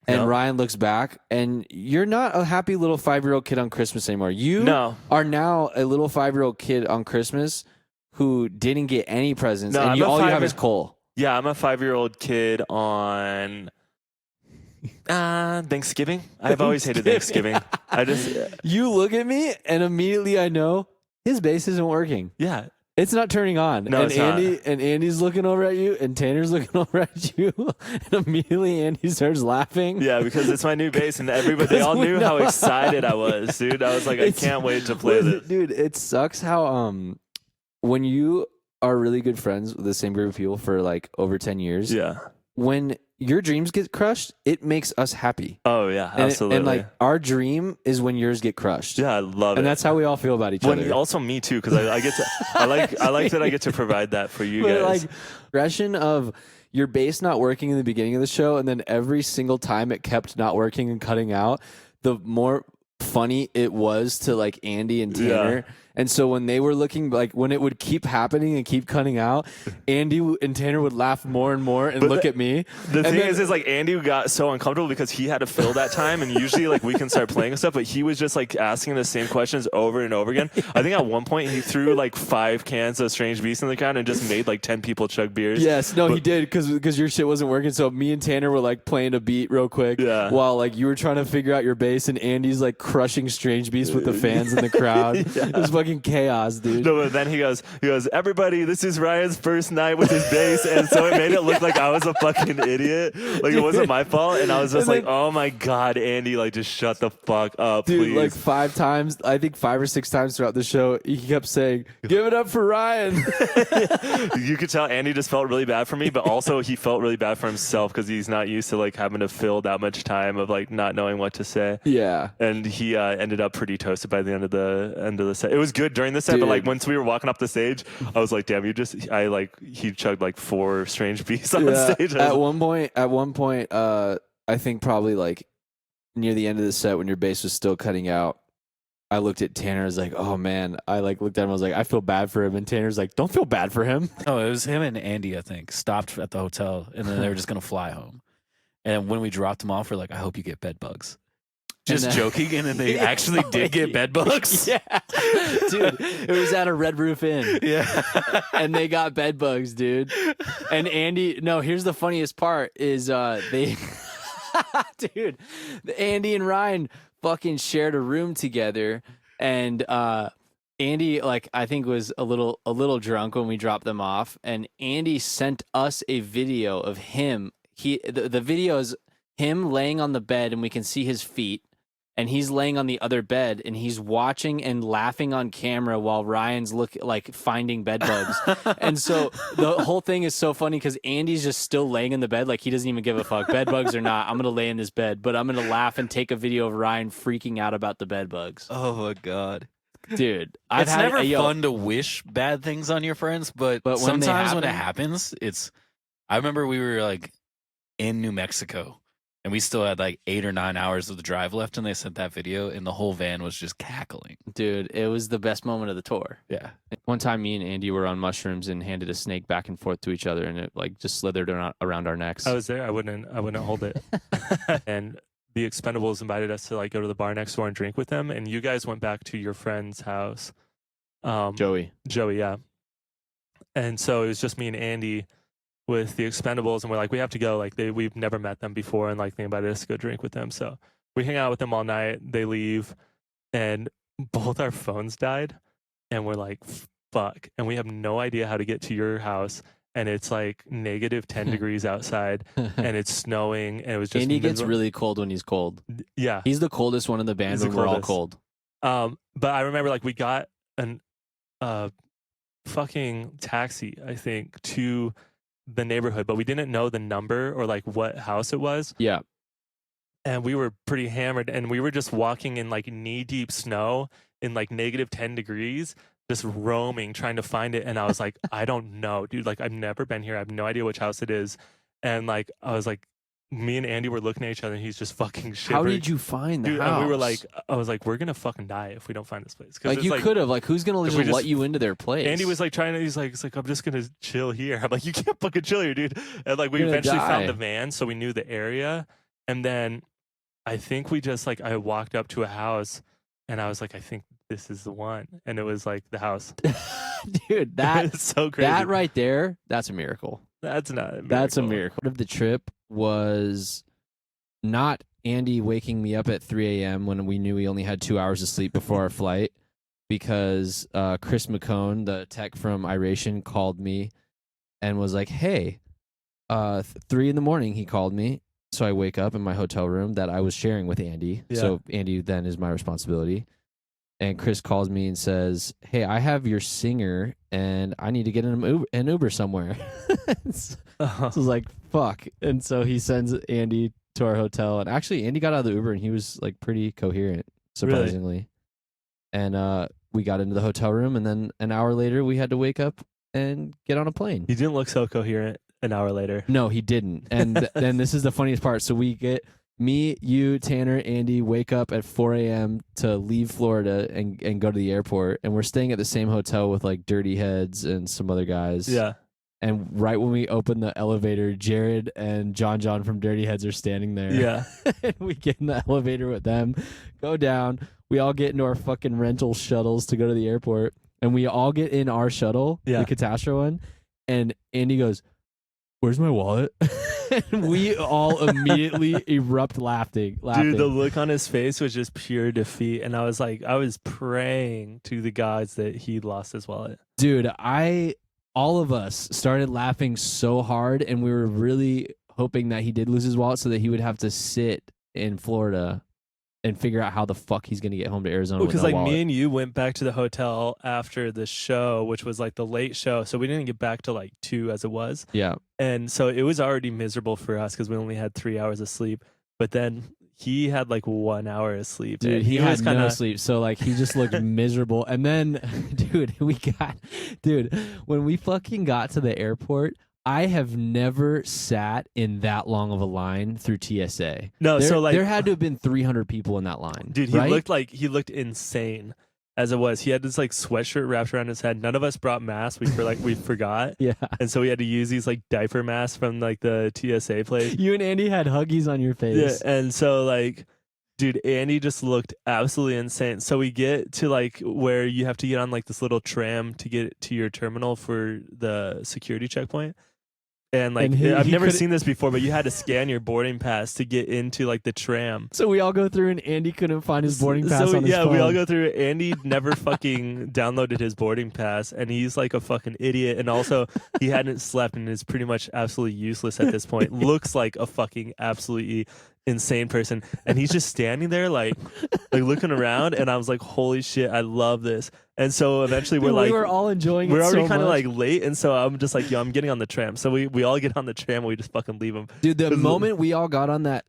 Speaker 1: And Ryan looks back, and you're not a happy little 5-year-old kid on Christmas anymore. You are now a little 5-year-old kid on Christmas who didn't get any presents, and all you have is Cole.
Speaker 4: Yeah, I'm a 5-year-old kid on Thanksgiving. I've always hated Thanksgiving.
Speaker 1: You look at me, and immediately I know his bass isn't working.
Speaker 4: Yeah.
Speaker 1: It's not turning on.
Speaker 4: No,
Speaker 1: and
Speaker 4: it's not.
Speaker 1: Andy's looking over at you, and Tanner's looking over at you, and immediately Andy starts laughing.
Speaker 4: Yeah, because it's my new bass, and they all knew how excited I was, dude. I was like, I can't wait to play this.
Speaker 1: Dude, it sucks how when you are really good friends with the same group of people for like over 10 years, when your dreams get crushed, it makes us happy.
Speaker 4: Oh yeah, absolutely.
Speaker 1: And like our dream is when yours get crushed.
Speaker 4: Yeah, I love it.
Speaker 1: And that's how we all feel about each other.
Speaker 4: Also me too, because I get to I like that I get to provide that for you guys.
Speaker 1: Like progression of your bass not working in the beginning of the show, and then every single time it kept not working and cutting out, the more funny it was to like Andy and Tanner.
Speaker 4: Yeah.
Speaker 1: And so when they were looking, like when it would keep happening and keep cutting out, Andy and Tanner would laugh more and more and look at me.
Speaker 4: The thing is like Andy got so uncomfortable because he had to fill that time, and usually like we can start playing and stuff, but he was just like asking the same questions over and over again. I think at one point he threw like 5 cans of Strange Beast in the ground and just made like 10 people chug beers.
Speaker 1: Yes, no, he did because your shit wasn't working. So me and Tanner were like playing a beat real quick while like you were trying to figure out your bass, and Andy's like crushing Strange Beast with the fans in the crowd. It was fucking chaos, dude.
Speaker 4: No, but then he goes, everybody, this is Ryan's first night with his bass, and so it made it look like I was a fucking idiot. Like it wasn't my fault, and I was just like, oh my god, Andy, like just shut the fuck up,
Speaker 1: dude,
Speaker 4: please.
Speaker 1: Like 5 times, I think 5 or 6 times throughout the show, he kept saying, "Give it up for Ryan."
Speaker 4: You could tell Andy just felt really bad for me, but also he felt really bad for himself because he's not used to like having to fill that much time of like not knowing what to say.
Speaker 1: Yeah,
Speaker 4: and he ended up pretty toasted by the end of the set. It was was good during the set, but like once we were walking up the stage, I was like, damn, he chugged like 4 strange beats on stage.
Speaker 1: At one point, I think probably like near the end of the set when your bass was still cutting out, I looked at Tanner. I was like, "Oh man!" I like looked at him. I was like, "I feel bad for him." And Tanner's like, "Don't feel bad for him."
Speaker 8: Oh, it was him and Andy. I think stopped at the hotel, and then they were just gonna fly home. And when we dropped them off, we're like, "I hope you get bed bugs." Just joking, and then they actually did get bed bugs.
Speaker 1: Yeah, dude, it was at a Red Roof Inn.
Speaker 8: Yeah,
Speaker 1: and they got bed bugs, dude. And Andy, no, here's the funniest part is they, dude, Andy and Ryan fucking shared a room together, and Andy, like, I think was a little drunk when we dropped them off, and Andy sent us a video of him. The video is him laying on the bed, and we can see his feet, and he's laying on the other bed, and he's watching and laughing on camera while Ryan's finding bed bugs. And so the whole thing is so funny because Andy's just still laying in the bed, like he doesn't even give a fuck. Bed bugs or not, I'm gonna lay in this bed, but I'm gonna laugh and take a video of Ryan freaking out about the bed bugs.
Speaker 8: oh my god,
Speaker 1: Dude,
Speaker 8: it's never fun to wish bad things on your friends, but sometimes when it happens, it's. I remember we were like in New Mexico. And we still had like 8 or 9 hours of the drive left, and they sent that video, and the whole van was just cackling.
Speaker 1: Dude, it was the best moment of the tour.
Speaker 8: Yeah.
Speaker 1: One time, me and Andy were on mushrooms and handed a snake back and forth to each other, and it like just slithered around our necks.
Speaker 3: I was there. I wouldn't hold it. And the Expendables invited us to like go to the bar next door and drink with them. And you guys went back to your friend's house.
Speaker 1: Joey,
Speaker 3: yeah. And so it was just me and Andy with the Expendables, and we're like, we have to go. Like we've never met them before, and like they invited us to go drink with them. So we hang out with them all night. They leave, and both our phones died, and we're like, fuck. And we have no idea how to get to your house, and it's like negative 10 degrees outside, and it's snowing, and it was just
Speaker 1: Andy gets really cold when he's cold.
Speaker 3: Yeah,
Speaker 1: he's the coldest one in the band when we're all cold.
Speaker 3: But I remember like we got an fucking taxi, I think, to the neighborhood, but we didn't know the number or like what house it was.
Speaker 1: Yeah.
Speaker 3: And we were pretty hammered, and we were just walking in like knee deep snow in like negative 10 degrees, just roaming, trying to find it. And I was like, I don't know, dude. Like, I've never been here. I have no idea which house it is. And like, I was like, me and Andy were looking at each other, and he's just fucking shivering.
Speaker 1: How did you find the house?
Speaker 3: And we were like, I was like, we're gonna fucking die if we don't find this place.
Speaker 1: Like, you could have. Like, who's gonna just let you into their place?
Speaker 3: Andy was like he's like, I'm just gonna chill here. I'm like, you can't fucking chill here, dude. And like, we eventually found the van, so we knew the area. And then I think we just like, I walked up to a house, and I was like, I think this is the one. And it was like the house.
Speaker 1: Dude, that's
Speaker 3: so crazy.
Speaker 1: That right there, that's a miracle.
Speaker 3: That's not a miracle.
Speaker 1: That's a miracle. Part of the trip was not Andy waking me up at 3 a.m. when we knew we only had 2 hours of sleep before our flight, because Chris McCone, the tech from Iration, called me and was like, hey, 3 in the morning, he called me. So I wake up in my hotel room that I was sharing with Andy. Yeah. So Andy then is my responsibility. And Chris calls me and says, hey, I have your singer, and I need to get an Uber somewhere. So I was like, fuck. And so he sends Andy to our hotel. And actually, Andy got out of the Uber, and he was like pretty coherent, surprisingly. Really? And we got into the hotel room, and then an hour later, we had to wake up and get on a plane.
Speaker 3: He didn't look so coherent an hour later.
Speaker 1: No, he didn't. And then this is the funniest part. So we get... Me, you, Tanner, Andy wake up at 4 a.m. to leave Florida and go to the airport. And we're staying at the same hotel with like Dirty Heads and some other guys.
Speaker 3: Yeah.
Speaker 1: And right when we open the elevator, Jared and John from Dirty Heads are standing there.
Speaker 3: Yeah.
Speaker 1: And we get in the elevator with them, go down. We all get into our fucking rental shuttles to go to the airport. And we all get in our shuttle, the Katastro one. And Andy goes, where's my wallet? And we all immediately erupt laughing.
Speaker 3: Dude, the look on his face was just pure defeat. And I was like, I was praying to the gods that he lost his wallet.
Speaker 1: Dude, all of us started laughing so hard, and we were really hoping that he did lose his wallet so that he would have to sit in Florida and figure out how the fuck he's going to get home to Arizona.
Speaker 3: Because
Speaker 1: with no
Speaker 3: like
Speaker 1: wallet.
Speaker 3: me and you went back to the hotel after the show, which was like the late show. So we didn't get back to like 2 as it was.
Speaker 1: Yeah.
Speaker 3: And so it was already miserable for us because we only had 3 hours of sleep. But then he had like 1 hour of sleep.
Speaker 6: Dude,
Speaker 3: and
Speaker 6: he had
Speaker 3: was
Speaker 6: no
Speaker 3: kinda,
Speaker 6: sleep. So like he just looked miserable. And then dude, when we fucking got to the airport, I have never sat in that long of a line through TSA.
Speaker 3: No,
Speaker 6: there,
Speaker 3: so like
Speaker 6: there had to have been 300 people in that line.
Speaker 3: dude, he
Speaker 6: right?
Speaker 3: looked insane as it was. He had this like sweatshirt wrapped around his head. None of us brought masks. We forgot.
Speaker 6: Yeah.
Speaker 3: And so we had to use these like diaper masks from like the TSA place.
Speaker 6: You and Andy had huggies on your face.
Speaker 3: Yeah, and so like, dude, Andy just looked absolutely insane. So we get to like where you have to get on like this little tram to get to your terminal for the security checkpoint. And like, I've never seen this before, but you had to scan your boarding pass to get into like the tram.
Speaker 6: So we all go through, and Andy couldn't find his boarding pass on his phone.
Speaker 3: We all go through. Andy never fucking downloaded his boarding pass, and he's like a fucking idiot. And also, he hadn't slept and is pretty much absolutely useless at this point. Looks like a fucking absolutely insane person, and he's just standing there like looking around. And I was like, holy shit, I love this. And so eventually we
Speaker 6: were all enjoying it.
Speaker 3: We're already
Speaker 6: so
Speaker 3: kind of
Speaker 6: much.
Speaker 3: like late, and so I'm just like, yo, I'm getting on the tram. So we all get on the tram and we just fucking leave him.
Speaker 6: Dude, the moment we all got on that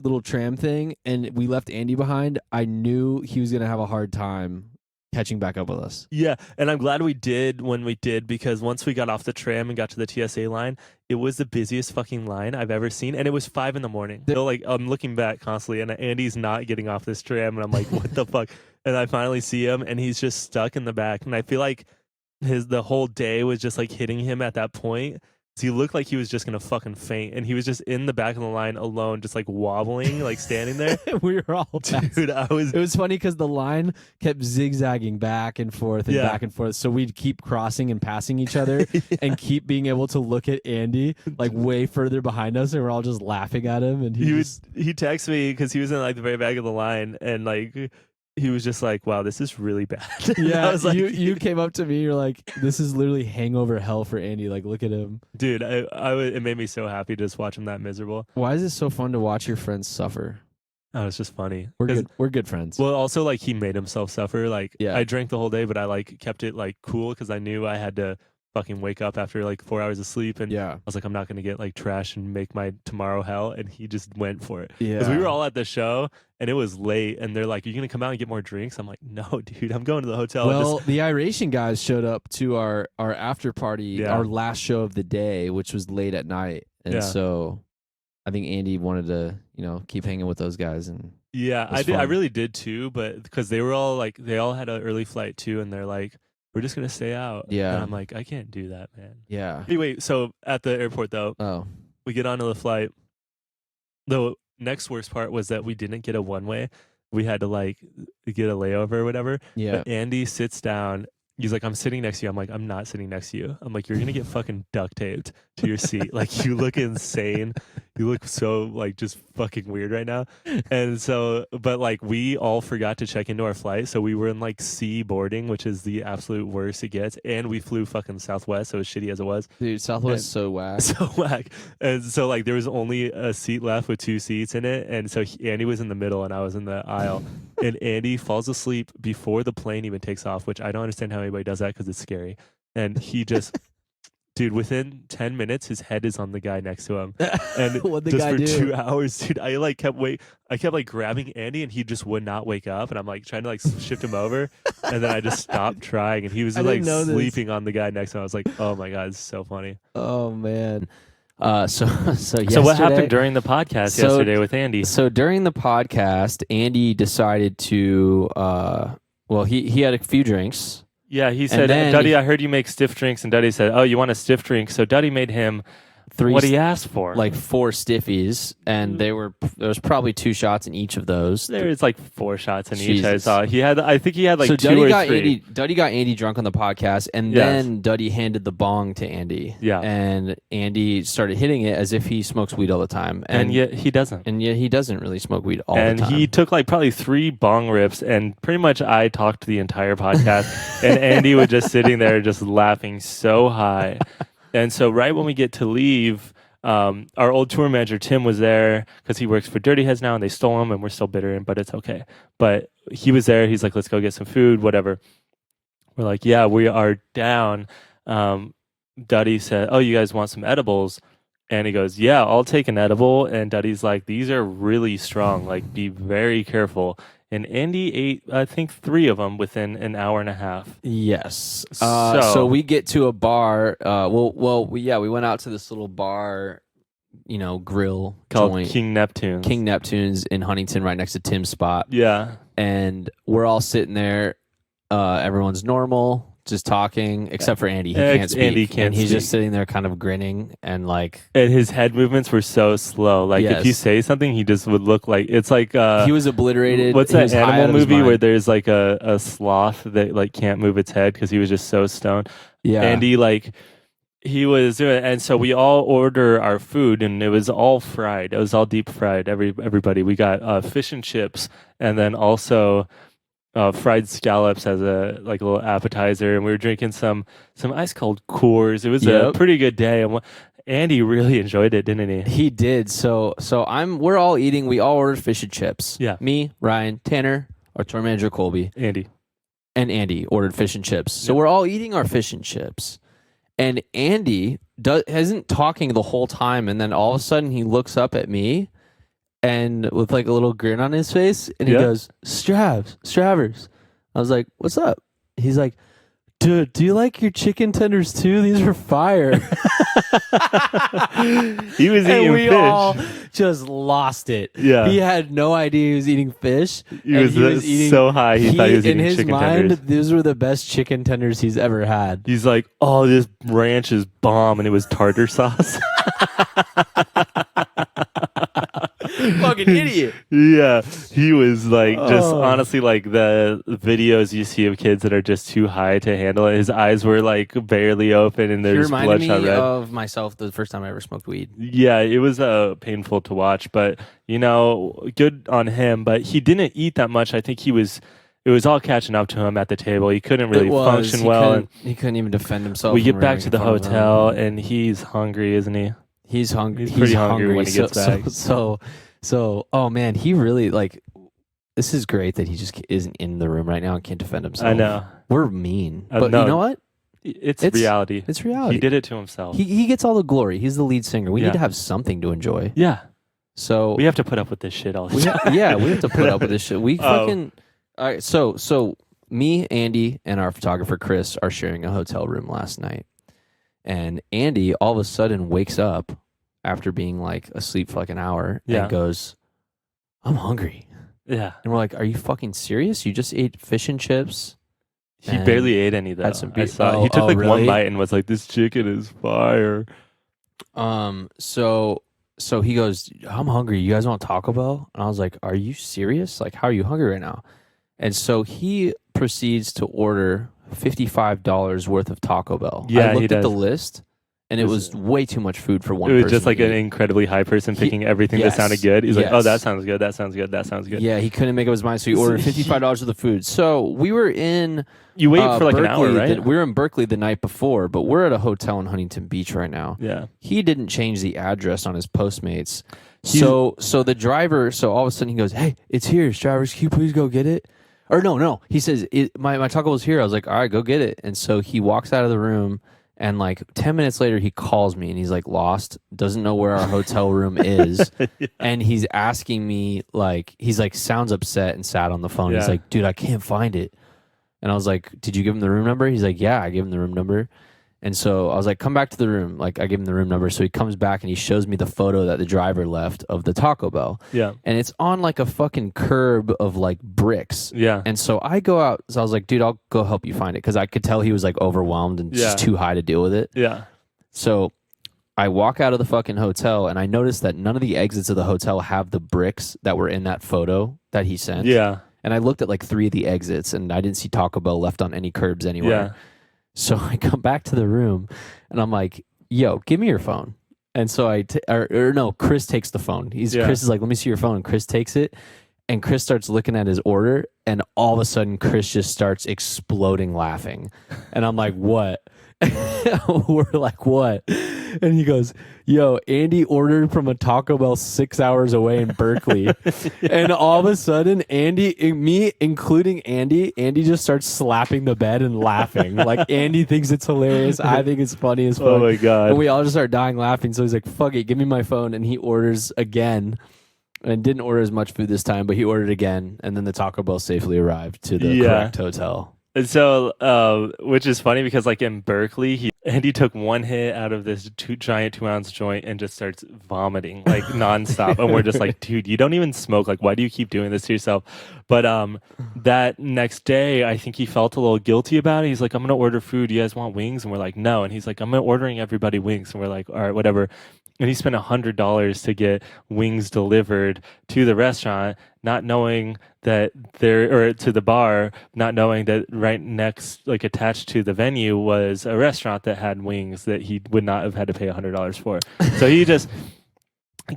Speaker 6: little tram thing and we left Andy behind, I knew he was gonna have a hard time catching back up with us.
Speaker 3: Yeah, and I'm glad we did when we did, because once we got off the tram and got to the TSA line, it was the busiest fucking line I've ever seen, and it was 5 a.m. So like, I'm looking back constantly, and Andy's not getting off this tram, and I'm like, what the fuck? And I finally see him, and he's just stuck in the back, and I feel like the whole day was just like hitting him at that point. So he looked like he was just gonna fucking faint, and he was just in the back of the line alone, just like wobbling, like standing there.
Speaker 6: We were all
Speaker 3: Dude,
Speaker 6: It was funny because the line kept zigzagging back and forth and back and forth, so we'd keep crossing and passing each other, and keep being able to look at Andy like way further behind us, and we're all just laughing at him. And he
Speaker 3: texted me because he was in like the very back of the line, and like, he was just like, wow, this is really bad.
Speaker 6: Yeah,
Speaker 3: I was like,
Speaker 6: you came up to me, you're like, this is literally hangover hell for Andy. Like, look at him.
Speaker 3: Dude, it made me so happy to just watch him that miserable.
Speaker 6: Why is it so fun to watch your friends suffer?
Speaker 3: Oh, it's just funny.
Speaker 6: We're good friends.
Speaker 3: Well, also like, he made himself suffer. Like,
Speaker 6: Yeah.
Speaker 3: I drank the whole day, but I like kept it like cool because I knew I had to fucking wake up after like 4 hours of sleep, and
Speaker 6: yeah,
Speaker 3: I was like, I'm not gonna get like trash and make my tomorrow hell. And he just went for it.
Speaker 6: yeah.
Speaker 3: Because we were all at the show and it was late, and they're like, "Are you gonna come out and get more drinks?" I'm like, "No, dude, I'm going to the hotel."
Speaker 6: Well, the Iration guys showed up to our after party,
Speaker 3: Yeah.
Speaker 6: our last show of the day, which was late at night, and
Speaker 3: Yeah.
Speaker 6: so I think Andy wanted to keep hanging with those guys. And
Speaker 3: Yeah,
Speaker 6: It was
Speaker 3: I did. I
Speaker 6: fun.
Speaker 3: really did too, but because they were all like, they all had an early flight too, and they're like, "We're just gonna stay out."
Speaker 6: Yeah.
Speaker 3: and I'm like, I can't do that, man.
Speaker 6: yeah.
Speaker 3: Anyway, so at the airport though,
Speaker 6: Oh,
Speaker 3: we get onto the flight. The next worst part was that we didn't get a one-way. We had to like get a layover or whatever.
Speaker 6: yeah.
Speaker 3: But Andy sits down. He's like, "I'm sitting next to you." I'm like, "I'm not sitting next to you." I'm like, "You're gonna get fucking duct taped to your seat. Like, you look insane. You look so like just fucking weird right now." And so, but like, we all forgot to check into our flight, so we were in like C boarding, which is the absolute worst it gets. And we flew fucking Southwest, so as shitty as it was,
Speaker 6: Dude, Southwest is so whack.
Speaker 3: so whack. And so like, there was only a seat left with 2 seats in it, and so Andy was in the middle and I was in the aisle. And Andy falls asleep before the plane even takes off, which I don't understand how anybody does that because it's scary. And he just, dude, within 10 minutes, his head is on the guy next to him. And
Speaker 6: What'd the
Speaker 3: just
Speaker 6: guy
Speaker 3: for
Speaker 6: do?
Speaker 3: 2 hours, dude, I kept like grabbing Andy, and he just would not wake up. And I'm like trying to like shift him over, and then I just stopped trying, and he was
Speaker 6: I
Speaker 3: like
Speaker 6: didn't know this.
Speaker 3: sleeping on the guy next to him. I was like, oh my god, it's so funny.
Speaker 6: Oh man. So
Speaker 3: So what happened
Speaker 6: yesterday-
Speaker 3: during the podcast
Speaker 6: So-
Speaker 3: yesterday with Andy?
Speaker 6: So during the podcast, Andy decided to he had a few drinks.
Speaker 3: Yeah, he said,
Speaker 6: then
Speaker 3: Duddy, I heard you make stiff drinks. And Duddy said, oh, you want a stiff drink? So Duddy made him what he asked for.
Speaker 6: like 4 stiffies, and there was probably 2 shots in each of those.
Speaker 3: There's like 4 shots in each. I
Speaker 6: Jesus.
Speaker 3: saw. I think he had like
Speaker 6: so
Speaker 3: 2
Speaker 6: Duddy
Speaker 3: or
Speaker 6: got
Speaker 3: 3.
Speaker 6: Duddy got Andy drunk on the podcast, and
Speaker 3: Yes.
Speaker 6: then Duddy handed the bong to Andy.
Speaker 3: Yeah.
Speaker 6: And Andy started hitting it as if he smokes weed all the time,
Speaker 3: And yet he doesn't.
Speaker 6: and yet he doesn't really smoke weed all
Speaker 3: And
Speaker 6: the time.
Speaker 3: he took like probably 3 bong rips, and pretty much I talked the entire podcast, and Andy was just sitting there just laughing so high. And so right when we get to leave, our old tour manager Tim was there because he works for Dirty Heads now, and they stole him, and we're still bitter, but it's okay. But he was there. He's like, let's go get some food, whatever. We're like, yeah, we are down. Duddy said, oh, you guys want some edibles?
Speaker 4: And he goes, yeah, I'll take an edible. And Duddy's like, these are really strong. Like, be very careful. And Andy ate, I think, 3 of them within an hour and a half.
Speaker 6: Yes.
Speaker 4: So-
Speaker 6: So we get to a bar. We went out to this little bar, grill
Speaker 4: Called
Speaker 6: joint.
Speaker 4: King Neptune.
Speaker 6: King Neptune's in Huntington, right next to Tim's spot.
Speaker 4: Yeah.
Speaker 6: And we're all sitting there. Everyone's normal, just talking, except for Andy. He can't speak.
Speaker 4: Andy can't
Speaker 6: and he's
Speaker 4: speak.
Speaker 6: just sitting there kind of grinning and like...
Speaker 4: And his head movements were so slow. Like,
Speaker 6: Yes.
Speaker 4: if you say something, he just would look like... It's like...
Speaker 6: he was obliterated.
Speaker 4: What's
Speaker 6: He
Speaker 4: that
Speaker 6: was high out
Speaker 4: animal
Speaker 6: of his
Speaker 4: movie
Speaker 6: mind.
Speaker 4: where there's like a sloth that like can't move its head because he was just so stoned?
Speaker 6: Yeah.
Speaker 4: Andy, like... He was doing, and so we all order our food, and it was all fried. It was all deep fried. Everybody, we got fish and chips, and then also fried scallops as a little appetizer. And we were drinking some ice cold Coors. It was a pretty good day, and Andy really enjoyed it, didn't he?
Speaker 6: He did. So we're all eating. We all ordered fish and chips.
Speaker 4: Yeah.
Speaker 6: Me, Ryan, Tanner, our tour manager Colby,
Speaker 4: Andy
Speaker 6: and Andy ordered fish and chips. So we're all eating our fish and chips. And Andy isn't talking the whole time, and then all of a sudden he looks up at me, and with like a little grin on his face, and he goes, Stravers. I was like, "What's up?" He's like, "Dude, do you like your chicken tenders too? These are fire."
Speaker 4: He was
Speaker 6: and
Speaker 4: eating
Speaker 6: we
Speaker 4: fish.
Speaker 6: all just lost it.
Speaker 4: Yeah.
Speaker 6: He had no idea he was eating fish.
Speaker 4: He
Speaker 6: and
Speaker 4: was so high, he thought he was
Speaker 6: in
Speaker 4: eating
Speaker 6: his
Speaker 4: chicken
Speaker 6: mind,
Speaker 4: tenders.
Speaker 6: these were the best chicken tenders he's ever had.
Speaker 4: He's like, "Oh, this ranch is bomb," and it was tartar sauce.
Speaker 6: Fucking idiot.
Speaker 4: Yeah, he was like, just
Speaker 6: Oh.
Speaker 4: honestly, like the videos you see of kids that are just too high to handle it. His eyes were like barely open, and
Speaker 6: He
Speaker 4: there's
Speaker 6: reminded
Speaker 4: bloodshot
Speaker 6: me
Speaker 4: red.
Speaker 6: of myself the first time I ever smoked weed.
Speaker 4: Yeah, it was painful to watch, but good on him. But he didn't eat that much. I think it was all catching up to him at the table. He couldn't really function well, and
Speaker 6: He couldn't even defend himself.
Speaker 4: we
Speaker 6: when
Speaker 4: get
Speaker 6: were
Speaker 4: back to
Speaker 6: making
Speaker 4: the
Speaker 6: fun of him.
Speaker 4: hotel, and he's hungry, isn't he?
Speaker 6: He's hungry.
Speaker 4: He's pretty hungry when he gets back.
Speaker 6: So, oh man, he really like. This is great that he just isn't in the room right now and can't defend himself.
Speaker 4: I know.
Speaker 6: We're mean,
Speaker 4: I
Speaker 6: but
Speaker 4: know.
Speaker 6: you know what?
Speaker 4: It's reality.
Speaker 6: It's reality.
Speaker 4: He did it to himself.
Speaker 6: He gets all the glory. He's the lead singer. We
Speaker 4: Yeah.
Speaker 6: need to have something to enjoy.
Speaker 4: Yeah.
Speaker 6: So
Speaker 4: We have to put up with this shit all the
Speaker 6: we
Speaker 4: time.
Speaker 6: we have to put up with this shit. We fucking. All right, so me, Andy, and our photographer Chris are sharing a hotel room last night, and Andy all of a sudden wakes up after being like asleep for like an hour and goes, "I'm hungry."
Speaker 4: Yeah.
Speaker 6: And we're like, "Are you fucking serious? You just ate fish and chips?"
Speaker 4: He barely ate any though.
Speaker 6: Had some
Speaker 4: I saw. He took like one bite and was like, "This chicken is fire."
Speaker 6: So he goes, "I'm hungry. You guys want Taco Bell?" And I was like, "Are you serious? Like, how are you hungry right now?" And so he proceeds to order $55 worth of Taco Bell.
Speaker 4: Yeah,
Speaker 6: I
Speaker 4: he
Speaker 6: looked at the
Speaker 4: does.
Speaker 6: list, and it was way too much food for one
Speaker 4: It was
Speaker 6: person.
Speaker 4: just like
Speaker 6: to
Speaker 4: an
Speaker 6: eat.
Speaker 4: incredibly high person picking everything that
Speaker 6: Yes.
Speaker 4: sounded good. He's like, "Oh,
Speaker 6: Yes.
Speaker 4: that sounds good. That sounds good. That sounds good."
Speaker 6: Yeah, he couldn't make up his mind, so he ordered $55 worth of food. So we were in
Speaker 4: You wait for like an hour,
Speaker 6: Berkeley.
Speaker 4: right?
Speaker 6: We were in Berkeley the night before, but we're at a hotel in Huntington Beach right now.
Speaker 4: Yeah.
Speaker 6: He didn't change the address on his Postmates. So the driver, so all of a sudden he goes, "Hey, it's here, Stravers. Can you please go get it?" Or no. He says, my Taco Bell's here. I was like, "All right, go get it." And so he walks out of the room, and like 10 minutes later, he calls me, and he's like lost, doesn't know where our hotel room is. And he's asking me, like, he's like, sounds upset and sad on the phone. He's
Speaker 4: Yeah.
Speaker 6: like, "Dude, I can't find it." And I was like, "Did you give him the room number?" He's like, "Yeah, I gave him the room number." And so I was like, "Come back to the room." Like, I gave him the room number. So he comes back and he shows me the photo that the driver left of the Taco Bell.
Speaker 4: Yeah.
Speaker 6: And it's on like a fucking curb of like bricks.
Speaker 4: Yeah.
Speaker 6: And so I go out. So I was like, "Dude, I'll go help you find it." Because I could tell he was like overwhelmed and just too high to deal with it.
Speaker 4: Yeah.
Speaker 6: So I walk out of the fucking hotel and I noticed that none of the exits of the hotel have the bricks that were in that photo that he sent.
Speaker 4: Yeah.
Speaker 6: And I looked at like 3 of the exits and I didn't see Taco Bell left on any curbs anywhere.
Speaker 4: Yeah.
Speaker 6: So I come back to the room and I'm like, "Yo, give me your phone." And so Chris takes the phone. Chris is like, "Let me see your phone." And Chris takes it and Chris starts looking at his order and all of a sudden Chris just starts exploding laughing. And I'm like, "What?" We're like, "What?" And he goes, yo, Andy ordered from a Taco Bell 6 hours away in Berkeley. And all of a sudden, me, including Andy just starts slapping the bed and laughing. Like, Andy thinks it's hilarious. I think it's funny as fuck.
Speaker 4: Oh my God.
Speaker 6: And we all just start dying laughing. So he's like, fuck it, give me my phone. And he orders again. And didn't order as much food this time, but he ordered again. And then the Taco Bell safely arrived to the correct hotel.
Speaker 4: And so, which is funny because like in Berkeley, Andy took one hit out of this giant 2-ounce joint and just starts vomiting like nonstop. And we're just like, dude, you don't even smoke. Like, why do you keep doing this to yourself? But that next day, I think he felt a little guilty about it. He's like, I'm going to order food. You guys want wings? And we're like, no. And he's like, I'm ordering everybody wings. And we're like, all right, whatever. And he spent $100 to get wings delivered to the restaurant, not knowing that or to the bar, not knowing that right next, like attached to the venue, was a restaurant that had wings that he would not have had to pay $100 for. So he just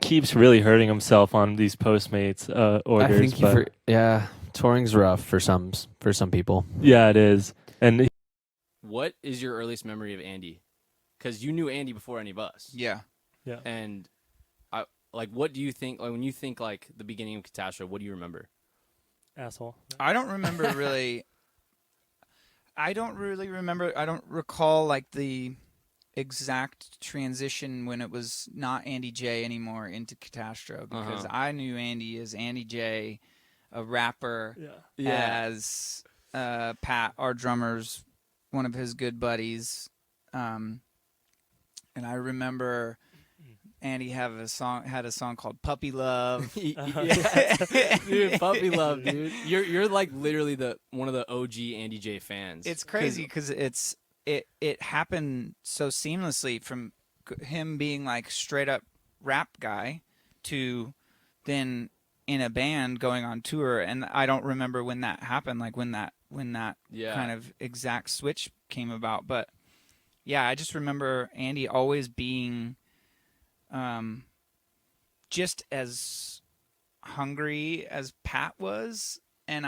Speaker 4: keeps really hurting himself on these Postmates orders.
Speaker 6: I think touring's rough for some people.
Speaker 4: Yeah, it is. And
Speaker 6: what is your earliest memory of Andy? Because you knew Andy before any of us.
Speaker 5: Yeah.
Speaker 3: Yeah.
Speaker 6: And what do you think? Like when you think like the beginning of Katastro, what do you remember?
Speaker 3: Asshole.
Speaker 5: I don't remember really. I don't really remember. I don't recall like the exact transition when it was not Andy J anymore into Katastro, because I knew Andy as Andy J, a rapper, as Pat, our drummer's one of his good buddies, and I remember Andy had a song called Puppy Love.
Speaker 6: Dude, Puppy Love, dude. You're like literally one of the OG Andy J fans.
Speaker 5: It's crazy because it happened so seamlessly from him being like straight up rap guy to then in a band going on tour, and I don't remember when that happened, like when that kind of exact switch came about, but yeah, I just remember Andy always being just as hungry as Pat was, and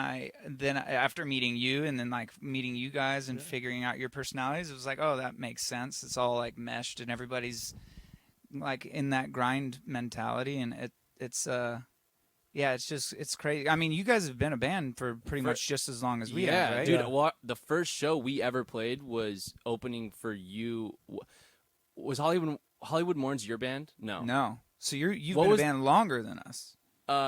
Speaker 5: then after meeting you and then like meeting you guys and figuring out your personalities, it was like, oh, that makes sense. It's all like meshed and everybody's like in that grind mentality, and it's crazy. I mean, you guys have been a band for pretty much just as long as we have, right?
Speaker 6: Dude. Well, the first show we ever played was opening for you. Was Hollywood Mourns your band? No.
Speaker 5: So you've been a band longer than us.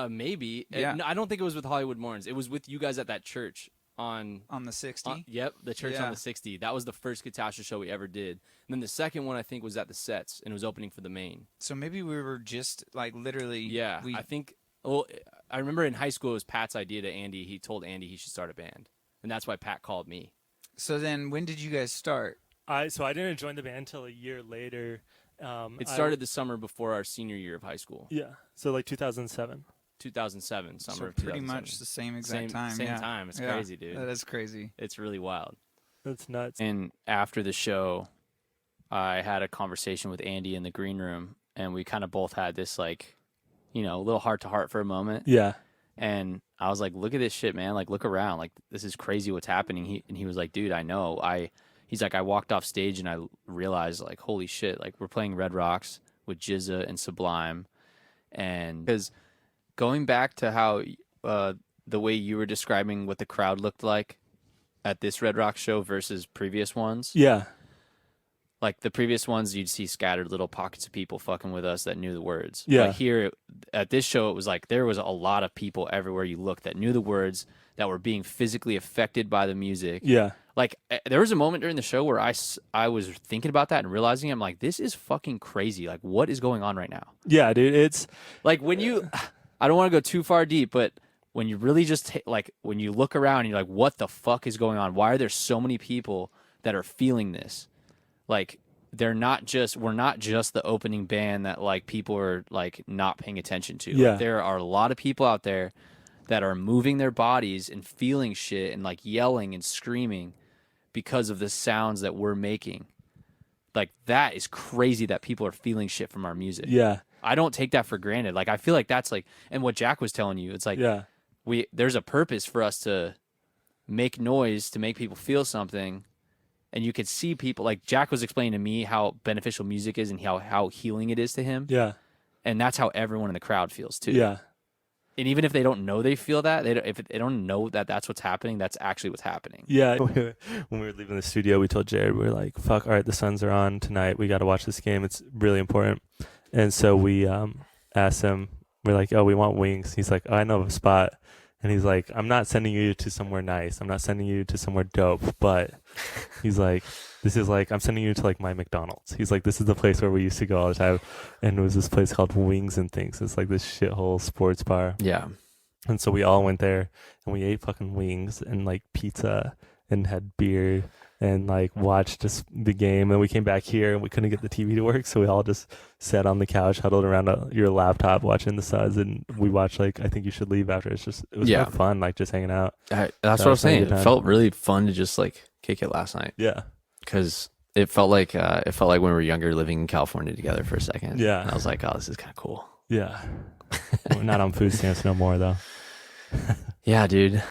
Speaker 6: Maybe.
Speaker 5: Yeah.
Speaker 6: I don't think it was with Hollywood Mourns. It was with you guys at that church on
Speaker 5: the 60.
Speaker 6: Yep, the church on the 60. That was the first Katastro show we ever did. And then the second one I think was at the Sets, and it was opening for the Main.
Speaker 5: So maybe we were just like literally.
Speaker 6: Yeah, I think. Well, I remember in high school it was Pat's idea to Andy. He told Andy he should start a band, and that's why Pat called me.
Speaker 5: So then, when did you guys start?
Speaker 3: I didn't join the band until a year later.
Speaker 6: It started the summer before our senior year of high school.
Speaker 3: Yeah, so like 2007.
Speaker 6: 2007, summer
Speaker 5: so
Speaker 6: of 2007.
Speaker 5: Pretty much the same exact time.
Speaker 6: Same time. It's crazy, dude.
Speaker 5: That is crazy.
Speaker 6: It's really wild.
Speaker 3: That's nuts.
Speaker 6: And after the show, I had a conversation with Andy in the green room, and we kind of both had this like, a little heart to heart for a moment.
Speaker 3: Yeah.
Speaker 6: And I was like, look at this shit, man. Like, look around. Like, this is crazy what's happening. He was like, dude, I know. He's like, I walked off stage and I realized, like, holy shit, like, we're playing Red Rocks with Jizza and Sublime. And because going back to how the way you were describing what the crowd looked like at this Red Rocks show versus previous ones.
Speaker 3: Yeah.
Speaker 6: Like the previous ones, you'd see scattered little pockets of people fucking with us that knew the words.
Speaker 3: Yeah.
Speaker 6: But here at this show, it was like there was a lot of people everywhere you looked that knew the words, that were being physically affected by the music.
Speaker 3: Yeah.
Speaker 6: Like there was a moment during the show where I was thinking about that and realizing I'm like, this is fucking crazy. Like, what is going on right now?
Speaker 3: Yeah, dude. It's
Speaker 6: like when I don't want to go too far deep, but when you really just when you look around and you're like, what the fuck is going on? Why are there so many people that are feeling this? Like, we're not just the opening band that like people are like not paying attention to.
Speaker 3: Yeah.
Speaker 6: Like, there are a lot of people out there that are moving their bodies and feeling shit and like yelling and screaming because of the sounds that we're making. Like, that is crazy that people are feeling shit from our music.
Speaker 3: Yeah.
Speaker 6: I don't take that for granted. Like, I feel like that's like, and what Jack was telling you, it's like, there's a purpose for us to make noise, to make people feel something. and you could see people like Jack was explaining to me how beneficial music is and how healing it is to him.
Speaker 4: Yeah.
Speaker 6: And that's how everyone in the crowd feels too.
Speaker 4: Yeah.
Speaker 6: And even if they don't know they feel that, if they don't know that that's what's happening, that's actually what's happening.
Speaker 4: Yeah. When we were leaving the studio, we told Jared, we were like, fuck, all right, the Suns are on tonight. We got to watch this game. It's really important. And so we asked him, we're like, oh, we want wings. He's like, oh, I know of a spot. And he's like, I'm not sending you to somewhere nice. I'm not sending you to somewhere dope. But he's like, this is like, I'm sending you to like my McDonald's. He's like, this is the place where we used to go all the time. And it was this place called Wings and Things. It's like this shithole sports bar.
Speaker 1: Yeah.
Speaker 4: And so we all went there and we ate fucking wings and like pizza and had beer and like watched just the game. And we came back here and we couldn't get the TV to work. So we all just sat on the couch, huddled around your laptop watching the Suns. And we watched like, I Think You Should Leave after. It was quite fun, like just hanging out.
Speaker 1: That's what I was saying. It felt really fun to just like kick it last night.
Speaker 4: Yeah.
Speaker 1: Because it felt like when we were younger living in California together for a second.
Speaker 4: Yeah.
Speaker 1: And I was like, oh, this is kind of cool.
Speaker 4: Yeah. We're not on food stamps no more though.
Speaker 1: Yeah, dude.